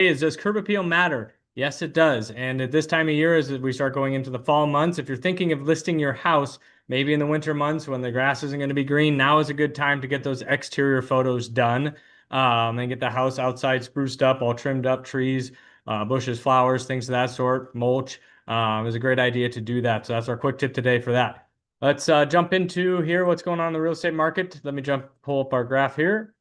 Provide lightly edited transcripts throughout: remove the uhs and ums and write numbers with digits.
does curb appeal matter? Yes, it does. And at this time of year, as we start going into the fall months, if you're thinking of listing your house, maybe in the winter months when the grass isn't going to be green, now is a good time to get those exterior photos done, and get the house outside spruced up, all trimmed up, trees, bushes, flowers, things of that sort, mulch. Is a great idea to do that. So that's our quick tip today for that. Let's jump into here what's going on in the real estate market. Let me pull up our graph here.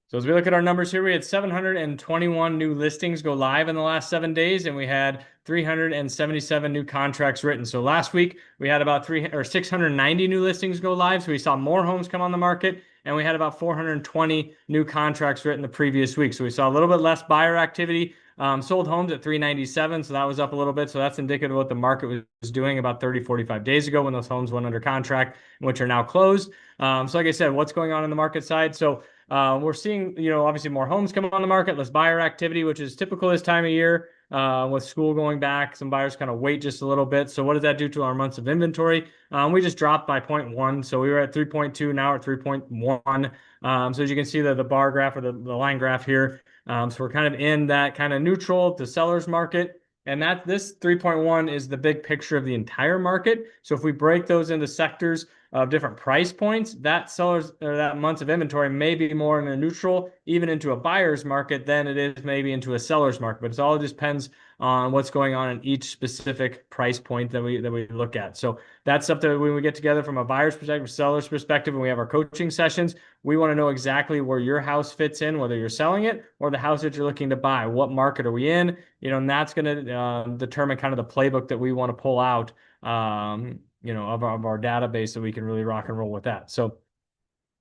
So as we look at our numbers here, we had 721 new listings go live in the last 7 days, and we had 377 new contracts written. So last week we had about 690 new listings go live. So we saw more homes come on the market, and we had about 420 new contracts written the previous week. So we saw a little bit less buyer activity. Sold homes at 397, so that was up a little bit. So that's indicative of what the market was doing about 30, 45 days ago when those homes went under contract, which are now closed. So like I said, what's going on in the market side? So we're seeing, obviously more homes come on the market, less buyer activity, which is typical this time of year. With school going back, some buyers kind of wait just a little bit. So what does that do to our months of inventory? We just dropped by 0.1. So we were at 3.2, now we're at 3.1. So as you can see, the bar graph or the line graph here. So we're kind of in that kind of neutral to seller's market. And this 3.1 is the big picture of the entire market. So if we break those into sectors of different price points, that sellers or that months of inventory may be more in a neutral, even into a buyer's market than it is maybe into a seller's market. But it all depends on what's going on in each specific price point that we look at. So that's something that when we get together from a buyer's perspective, seller's perspective, and we have our coaching sessions, we want to know exactly where your house fits in, whether you're selling it or the house that you're looking to buy. What market are we in? And that's going to determine kind of the playbook that we want to pull out, of our database so we can really rock and roll with that. So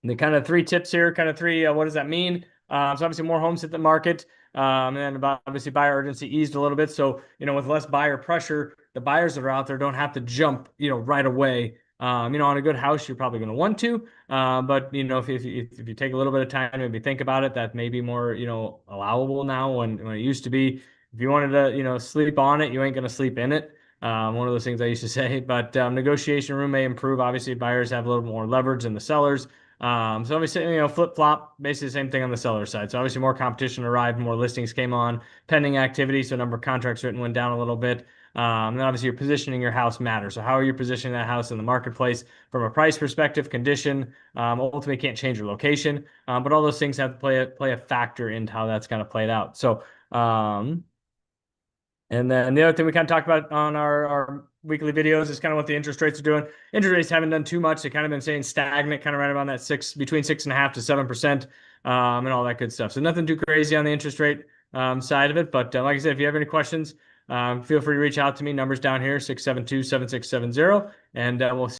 the kind of three tips here, what does that mean? So obviously more homes hit the market. And then obviously buyer urgency eased a little bit. So, with less buyer pressure, the buyers that are out there don't have to jump, right away. On a good house, you're probably going to want to. But, if you take a little bit of time to maybe think about it, that may be more, allowable now when it used to be. If you wanted to, sleep on it, you ain't going to sleep in it. One of those things I used to say, but negotiation room may improve. Obviously, buyers have a little more leverage than the sellers. So obviously, flip flop, basically the same thing on the seller side. So obviously, more competition arrived, more listings came on, pending activity. So number of contracts written went down a little bit. And then obviously, you're positioning your house matters. So how are you positioning that house in the marketplace from a price perspective, condition? Ultimately, can't change your location, but all those things have to play a factor into how that's kind of played out. So. And then the other thing we kind of talked about on our weekly videos is kind of what the interest rates are doing. Interest rates haven't done too much. They've kind of been staying stagnant, kind of right around that between 6.5% to 7%, and all that good stuff. So nothing too crazy on the interest rate side of it. But like I said, if you have any questions, feel free to reach out to me. Numbers down here, 672-7670, and we'll